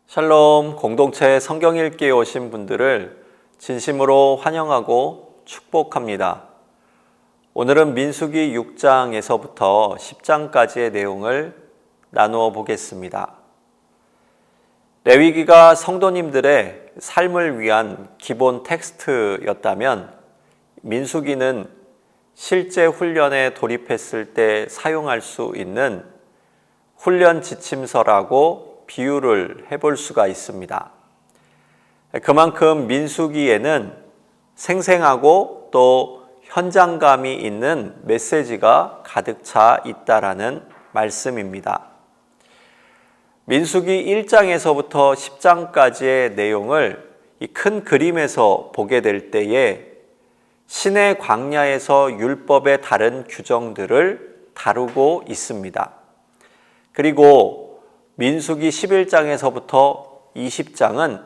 샬롬, 공동체 성경 읽기에 오신 분들을 진심으로 환영하고 축복합니다. 오늘은 민수기 6장에서부터 10장까지의 내용을 나누어 보겠습니다. 레위기가 성도님들의 삶을 위한 기본 텍스트였다면 민수기는 실제 훈련에 돌입했을 때 사용할 수 있는 훈련 지침서라고 비유를 해볼 수가 있습니다. 그만큼 민수기에는 생생하고 또 현장감이 있는 메시지가 가득 차 있다라는 말씀입니다. 민수기 1장에서부터 10장까지의 내용을 이 큰 그림에서 보게 될 때에 신의 광야에서 율법의 다른 규정들을 다루고 있습니다. 그리고 민수기 11장에서부터 20장은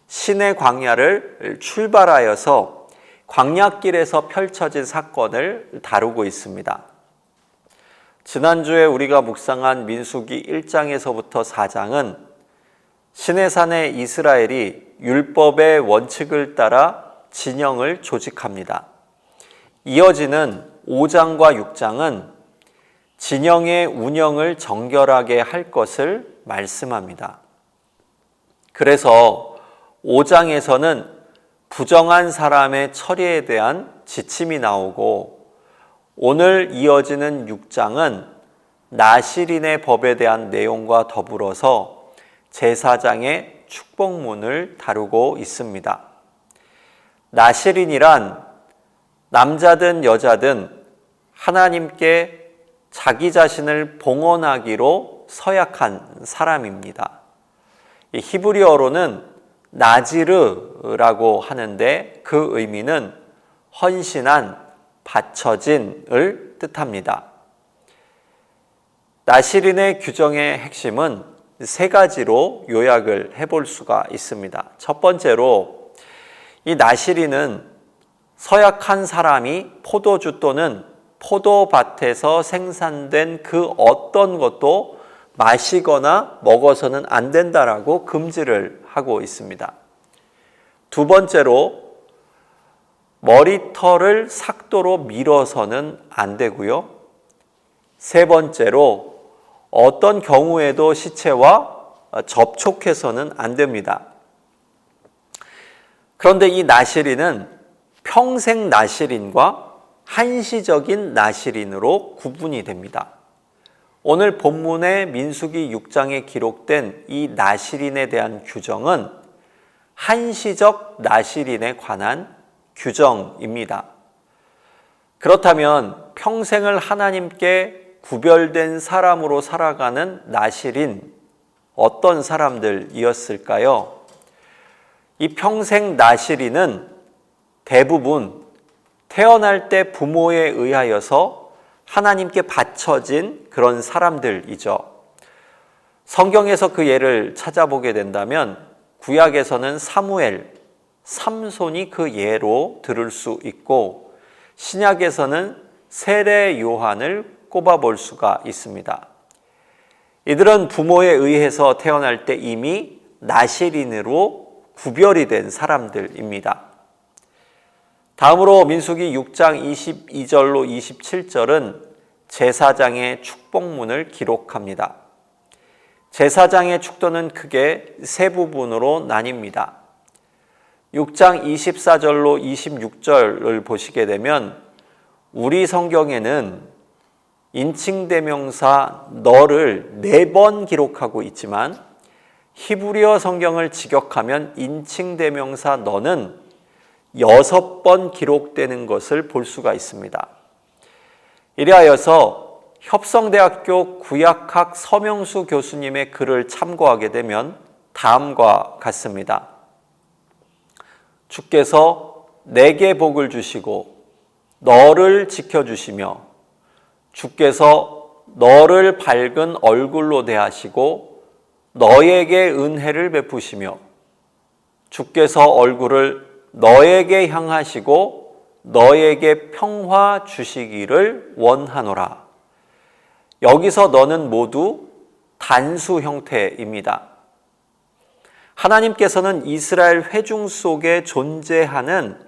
신의 광야를 출발하여서 광야길에서 펼쳐진 사건을 다루고 있습니다. 지난주에 우리가 묵상한 민수기 1장에서부터 4장은 시내산의 이스라엘이 율법의 원칙을 따라 진영을 조직합니다. 이어지는 5장과 6장은 진영의 운영을 정결하게 할 것을 말씀합니다. 그래서 5장에서는 부정한 사람의 처리에 대한 지침이 나오고 오늘 이어지는 6장은 나실인의 법에 대한 내용과 더불어서 제사장의 축복문을 다루고 있습니다. 나실인이란 남자든 여자든 하나님께 자기 자신을 봉헌하기로 서약한 사람입니다. 히브리어로는 나지르라고 하는데 그 의미는 헌신한, 바쳐진을 뜻합니다. 나실인의 규정의 핵심은 세 가지로 요약을 해볼 수가 있습니다. 첫 번째로 이 나실인은 서약한 사람이 포도주 또는 포도밭에서 생산된 그 어떤 것도 마시거나 먹어서는 안 된다라고 금지를 하고 있습니다. 두 번째로 머리털을 삭도로 밀어서는 안 되고요. 세 번째로 어떤 경우에도 시체와 접촉해서는 안 됩니다. 그런데 이 나실인은 평생 나실인과 한시적인 나실인으로 구분이 됩니다. 오늘 본문의 민수기 6장에 기록된 이 나실인에 대한 규정은 한시적 나실인에 관한 규정입니다. 그렇다면 평생을 하나님께 구별된 사람으로 살아가는 나실인 어떤 사람들이었을까요? 이 평생 나실인은 대부분 태어날 때 부모에 의하여서 하나님께 바쳐진 그런 사람들이죠. 성경에서 그 예를 찾아보게 된다면 구약에서는 사무엘, 삼손이 그 예로 들을 수 있고 신약에서는 세례 요한을 꼽아볼 수가 있습니다. 이들은 부모에 의해서 태어날 때 이미 나실인으로 구별이 된 사람들입니다. 다음으로 민수기 6장 22절로 27절은 제사장의 축복문을 기록합니다. 제사장의 축도는 크게 세 부분으로 나뉩니다. 6장 24절로 26절을 보시게 되면 우리 성경에는 인칭대명사 너를 4번 기록하고 있지만 히브리어 성경을 직역하면 인칭대명사 너는 6번 기록되는 것을 볼 수가 있습니다. 이리하여서 협성대학교 구약학 서명수 교수님의 글을 참고하게 되면 다음과 같습니다. 주께서 내게 복을 주시고 너를 지켜주시며 주께서 너를 밝은 얼굴로 대하시고 너에게 은혜를 베푸시며 주께서 얼굴을 너에게 향하시고 너에게 평화 주시기를 원하노라. 여기서 너는 모두 단수 형태입니다. 하나님께서는 이스라엘 회중 속에 존재하는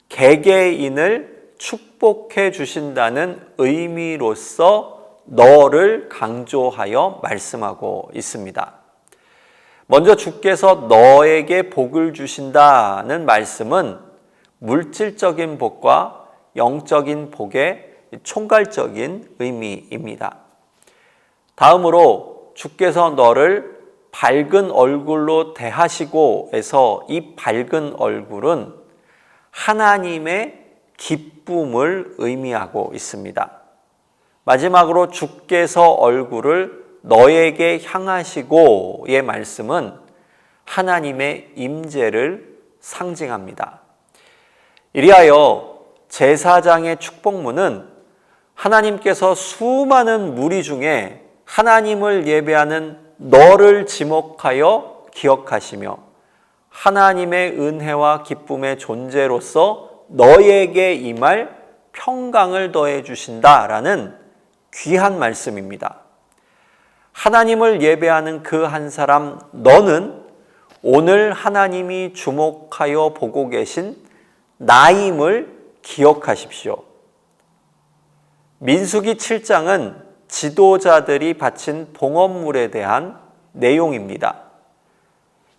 개개인을 축복해 주신다는 의미로서 너를 강조하여 말씀하고 있습니다. 먼저 주께서 너에게 복을 주신다는 말씀은 물질적인 복과 영적인 복의 총괄적인 의미입니다. 다음으로 주께서 너를 밝은 얼굴로 대하시고에서 이 밝은 얼굴은 하나님의 기쁨을 의미하고 있습니다. 마지막으로 주께서 얼굴을 너에게 향하시고의 말씀은 하나님의 임재를 상징합니다. 이리하여 제사장의 축복문은 하나님께서 수많은 무리 중에 하나님을 예배하는 너를 지목하여 기억하시며 하나님의 은혜와 기쁨의 존재로서 너에게 임할 평강을 더해 주신다라는 귀한 말씀입니다. 하나님을 예배하는 그 한 사람 너는 오늘 하나님이 주목하여 보고 계신 나임을 기억하십시오. 민수기 7장은 지도자들이 바친 봉헌물에 대한 내용입니다.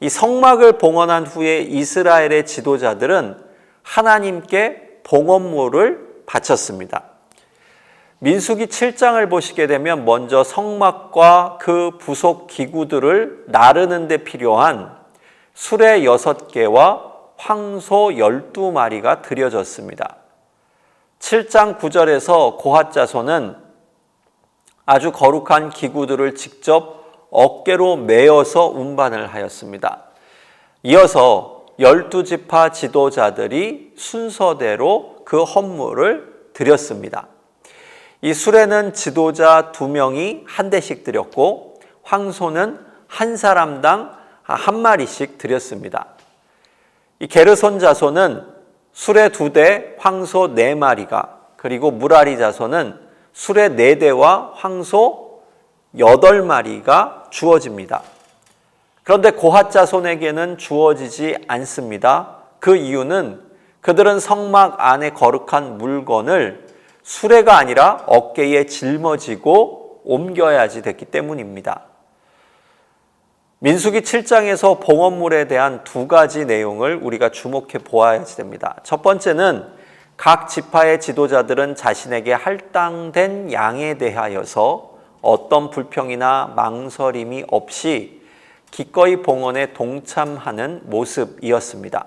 이 성막을 봉헌한 후에 이스라엘의 지도자들은 하나님께 봉헌물을 바쳤습니다. 민수기 7장을 보시게 되면 먼저 성막과 그 부속 기구들을 나르는 데 필요한 수레 6개와 황소 12마리가 드려졌습니다. 7장 9절에서 고핫 자손은 아주 거룩한 기구들을 직접 어깨로 메어서 운반을 하였습니다. 이어서 12지파 지도자들이 순서대로 그 헌물을 드렸습니다. 이 수레는 지도자 2명이 한 대씩 드렸고 황소는 한 사람당 한 마리씩 드렸습니다. 이 게르손 자손은 수레 2대, 황소 4마리가, 그리고 무라리 자손은 수레 4대와 황소 8마리가 주어집니다. 그런데 고핫 자손에게는 주어지지 않습니다. 그 이유는 그들은 성막 안에 거룩한 물건을 수레가 아니라 어깨에 짊어지고 옮겨야지 됐기 때문입니다. 민수기 7장에서 봉헌물에 대한 2가지 내용을 우리가 주목해 보아야지 됩니다. 첫 번째는 각 지파의 지도자들은 자신에게 할당된 양에 대하여서 어떤 불평이나 망설임이 없이 기꺼이 봉헌에 동참하는 모습이었습니다.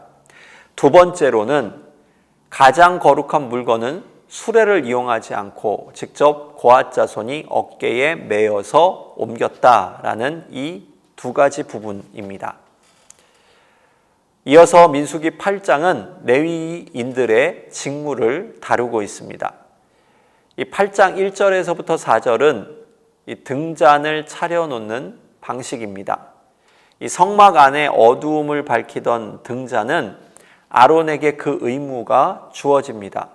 두 번째로는 가장 거룩한 물건은 수레를 이용하지 않고 직접 고핫 자손이 어깨에 메어서 옮겼다라는 이 2가지 부분입니다. 이어서 민수기 8장은 레위인들의 직무를 다루고 있습니다. 이 8장 1절에서부터 4절은 이 등잔을 차려놓는 방식입니다. 이 성막 안에 어두움을 밝히던 등잔은 아론에게 그 의무가 주어집니다.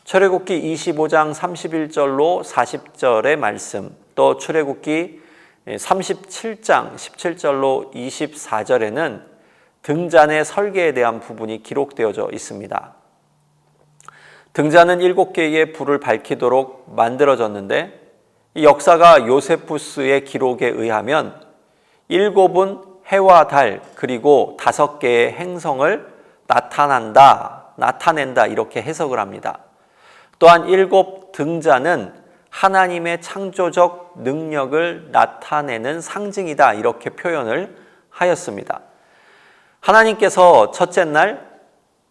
출애굽기 25장 31절로 40절의 말씀, 또 출애굽기 37장 17절로 24절에는 등잔의 설계에 대한 부분이 기록되어져 있습니다. 등잔은 7개의 불을 밝히도록 만들어졌는데 이 역사가 요세푸스의 기록에 의하면 7은 해와 달 그리고 5개의 행성을 나타낸다 이렇게 해석을 합니다. 또한 7 등잔은 하나님의 창조적 능력을 나타내는 상징이다 이렇게 표현을 하였습니다. 하나님께서 첫째 날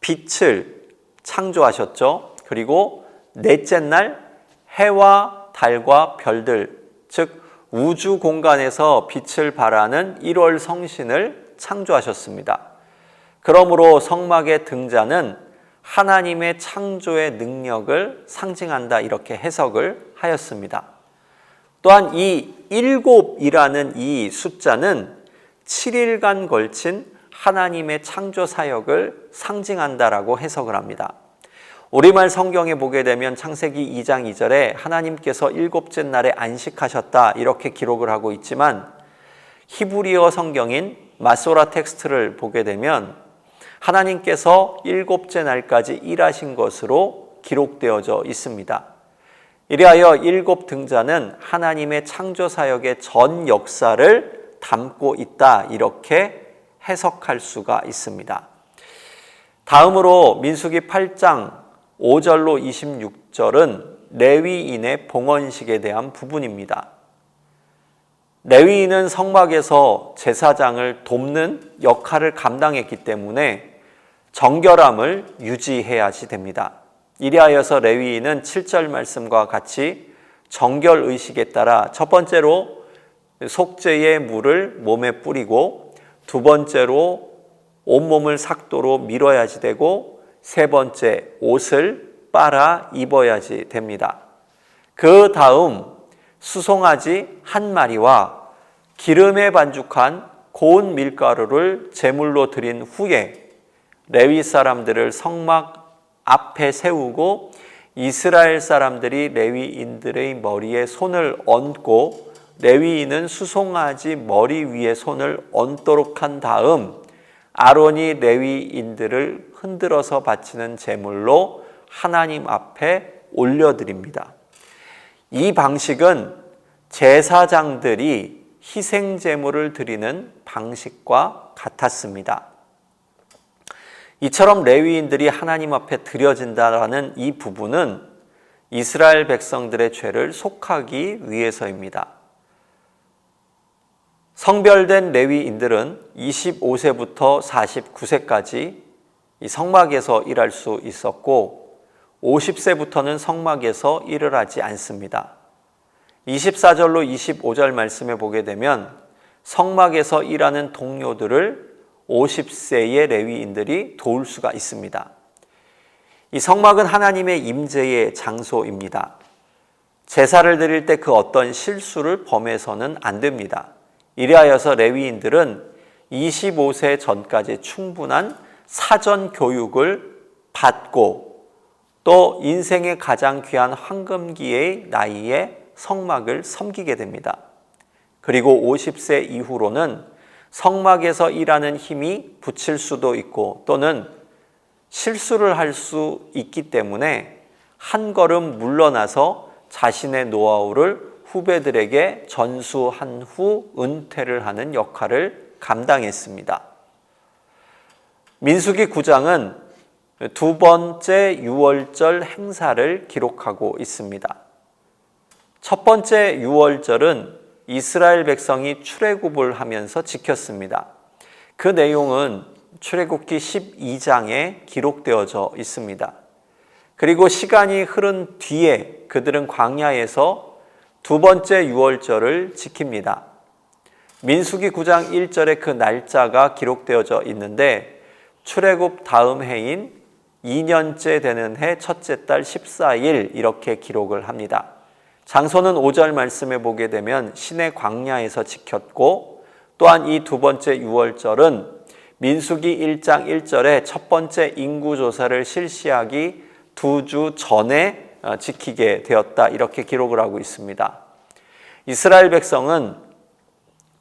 빛을 창조하셨죠. 그리고 넷째 날 해와 달과 별들, 즉 우주 공간에서 빛을 발하는 1월 성신을 창조하셨습니다. 그러므로 성막의 등잔은 하나님의 창조의 능력을 상징한다 이렇게 해석을 하였습니다. 또한 이 7이라는 이 숫자는 7일간 걸친 하나님의 창조 사역을 상징한다라고 해석을 합니다. 우리말 성경에 보게 되면 창세기 2장 2절에 하나님께서 7째 날에 안식하셨다 이렇게 기록을 하고 있지만 히브리어 성경인 마소라 텍스트를 보게 되면 하나님께서 일곱째 날까지 일하신 것으로 기록되어져 있습니다. 이리하여 일곱 등자는 하나님의 창조 사역의 전 역사를 담고 있다, 이렇게 해석할 수가 있습니다. 다음으로 민수기 8장 5절로 26절은 레위인의 봉헌식에 대한 부분입니다. 레위인은 성막에서 제사장을 돕는 역할을 감당했기 때문에 정결함을 유지해야지 됩니다. 이리하여서 레위인은 7절 말씀과 같이 정결의식에 따라 첫 번째로 속죄의 물을 몸에 뿌리고, 두 번째로 온몸을 삭도로 밀어야지 되고, 세 번째 옷을 빨아 입어야지 됩니다. 그 다음 수송아지 한 마리와 기름에 반죽한 고운 밀가루를 제물로 드린 후에 레위 사람들을 성막 앞에 세우고 이스라엘 사람들이 레위인들의 머리에 손을 얹고 레위인은 수송아지 머리 위에 손을 얹도록 한 다음 아론이 레위인들을 흔들어서 바치는 제물로 하나님 앞에 올려드립니다. 이 방식은 제사장들이 희생 제물을 드리는 방식과 같았습니다. 이처럼 레위인들이 하나님 앞에 드려진다라는 이 부분은 이스라엘 백성들의 죄를 속하기 위해서입니다. 성별된 레위인들은 25세부터 49세까지 이 성막에서 일할 수 있었고 50세부터는 성막에서 일을 하지 않습니다. 24절로 25절 말씀에 보게 되면 성막에서 일하는 동료들을 50세의 레위인들이 도울 수가 있습니다. 이 성막은 하나님의 임재의 장소입니다. 제사를 드릴 때 그 어떤 실수를 범해서는 안 됩니다. 이리하여서 레위인들은 25세 전까지 충분한 사전 교육을 받고 또 인생의 가장 귀한 황금기의 나이에 성막을 섬기게 됩니다. 그리고 50세 이후로는 성막에서 일하는 힘이 붙일 수도 있고 또는 실수를 할 수 있기 때문에 한 걸음 물러나서 자신의 노하우를 후배들에게 전수한 후 은퇴를 하는 역할을 감당했습니다. 민수기 9장은 두 번째 유월절 행사를 기록하고 있습니다. 첫 번째 유월절은 이스라엘 백성이 출애굽을 하면서 지켰습니다. 그 내용은 출애굽기 12장에 기록되어져 있습니다. 그리고 시간이 흐른 뒤에 그들은 광야에서 두 번째 유월절을 지킵니다. 민수기 9장 1절에 그 날짜가 기록되어져 있는데 출애굽 다음 해인 2년째 되는 해 첫째 달 14일 이렇게 기록을 합니다. 장소는 5절 말씀에 보게 되면 시내 광야에서 지켰고 또한 이 두 번째 유월절은 민수기 1장 1절에 첫 번째 인구조사를 실시하기 2주 전에 지키게 되었다 이렇게 기록을 하고 있습니다. 이스라엘 백성은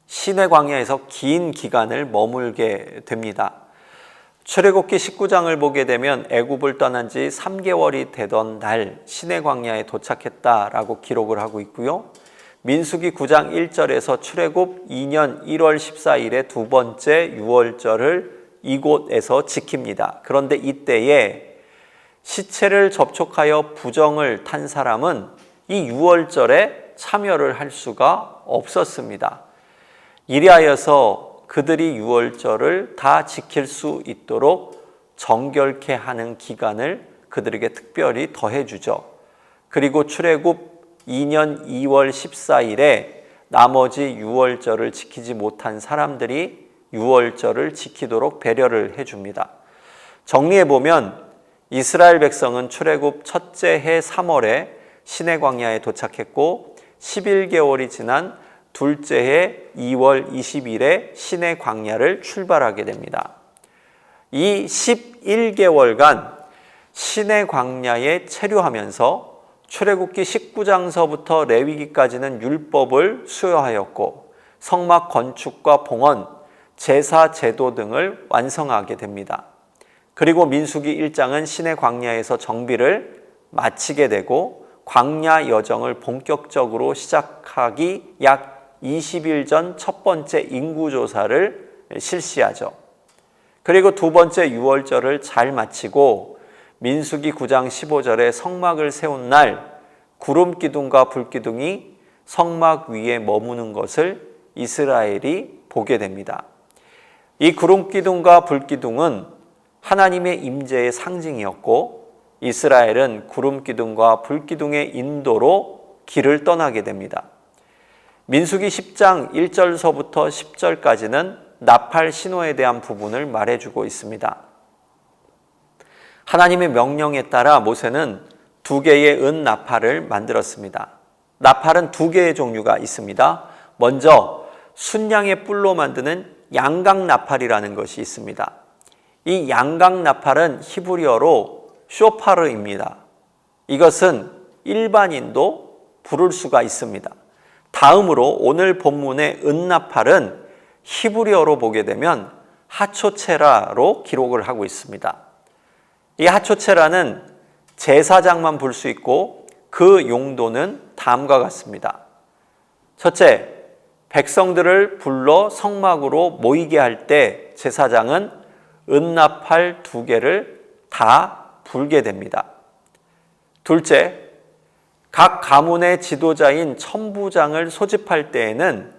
시내 광야에서 긴 기간을 머물게 됩니다. 출애굽기 19장을 보게 되면 애굽을 떠난 지 3개월이 되던 날 시내 광야에 도착했다라고 기록을 하고 있고요. 민수기 9장 1절에서 출애굽 2년 1월 14일에 두 번째 유월절을 이곳에서 지킵니다. 그런데 이때에 시체를 접촉하여 부정을 탄 사람은 이 유월절에 참여를 할 수가 없었습니다. 이리하여서 그들이 유월절을 다 지킬 수 있도록 정결케 하는 기간을 그들에게 특별히 더해주죠. 그리고 출애굽 2년 2월 14일에 나머지 유월절을 지키지 못한 사람들이 유월절을 지키도록 배려를 해줍니다. 정리해보면 이스라엘 백성은 출애굽 첫째 해 3월에 시내 광야에 도착했고 11개월이 지난 둘째 해 2월 20일에 시내 광야를 출발하게 됩니다. 이 11개월간 시내 광야에 체류하면서 출애굽기 19장서부터 레위기까지는 율법을 수여하였고 성막 건축과 봉헌, 제사 제도 등을 완성하게 됩니다. 그리고 민수기 1장은 시내 광야에서 정비를 마치게 되고 광야 여정을 본격적으로 시작하기 약 20일 전 첫 번째 인구조사를 실시하죠. 그리고 두 번째 유월절을 잘 마치고 민수기 9장 15절에 성막을 세운 날 구름기둥과 불기둥이 성막 위에 머무는 것을 이스라엘이 보게 됩니다. 이 구름기둥과 불기둥은 하나님의 임재의 상징이었고 이스라엘은 구름기둥과 불기둥의 인도로 길을 떠나게 됩니다. 민수기 10장 1절서부터 10절까지는 나팔 신호에 대한 부분을 말해주고 있습니다. 하나님의 명령에 따라 모세는 2개의 은 나팔을 만들었습니다. 나팔은 2개의 종류가 있습니다. 먼저 순양의 뿔로 만드는 양각 나팔이라는 것이 있습니다. 이 양각 나팔은 히브리어로 쇼파르입니다. 이것은 일반인도 부를 수가 있습니다. 다음으로 오늘 본문의 은나팔은 히브리어로 보게 되면 하초체라로 기록을 하고 있습니다. 이 하초체라는 제사장만 불 수 있고 그 용도는 다음과 같습니다. 첫째, 백성들을 불러 성막으로 모이게 할 때 제사장은 은나팔 2개를 다 불게 됩니다. 둘째, 각 가문의 지도자인 천부장을 소집할 때에는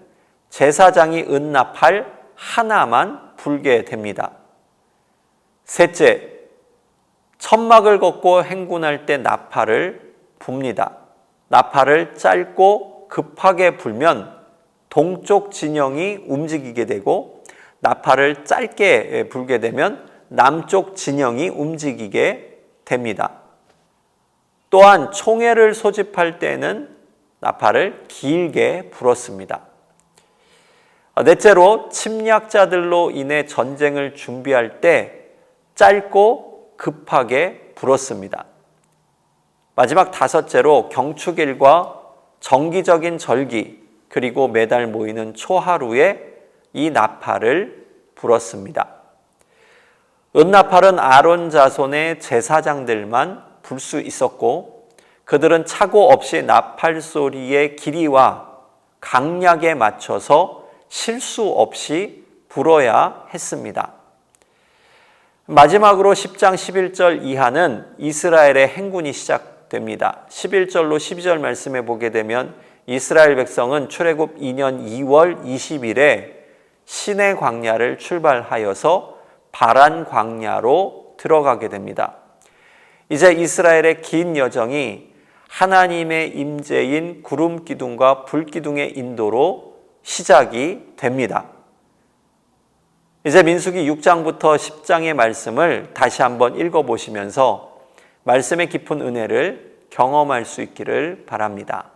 제사장이 은나팔 하나만 불게 됩니다. 셋째, 천막을 걷고 행군할 때 나팔을 붑니다. 나팔을 짧고 급하게 불면 동쪽 진영이 움직이게 되고 나팔을 짧게 불게 되면 남쪽 진영이 움직이게 됩니다. 또한 총회를 소집할 때는 나팔을 길게 불었습니다. 넷째로 침략자들로 인해 전쟁을 준비할 때 짧고 급하게 불었습니다. 마지막 5째로 경축일과 정기적인 절기 그리고 매달 모이는 초하루에 이 나팔을 불었습니다. 은나팔은 아론 자손의 제사장들만 불 수 있었고 그들은 착오 없이 나팔 소리의 길이와 강약에 맞춰서 실수 없이 불어야 했습니다. 마지막으로 10장 11절 이하는 이스라엘의 행군이 시작됩니다. 11절로 12절 말씀에 보게 되면 이스라엘 백성은 출애굽 2년 2월 20일에 시내 광야를 출발하여서 바란 광야로 들어가게 됩니다. 이제 이스라엘의 긴 여정이 하나님의 임재인 구름 기둥과 불 기둥의 인도로 시작이 됩니다. 이제 민수기 6장부터 10장의 말씀을 다시 한번 읽어보시면서 말씀의 깊은 은혜를 경험할 수 있기를 바랍니다.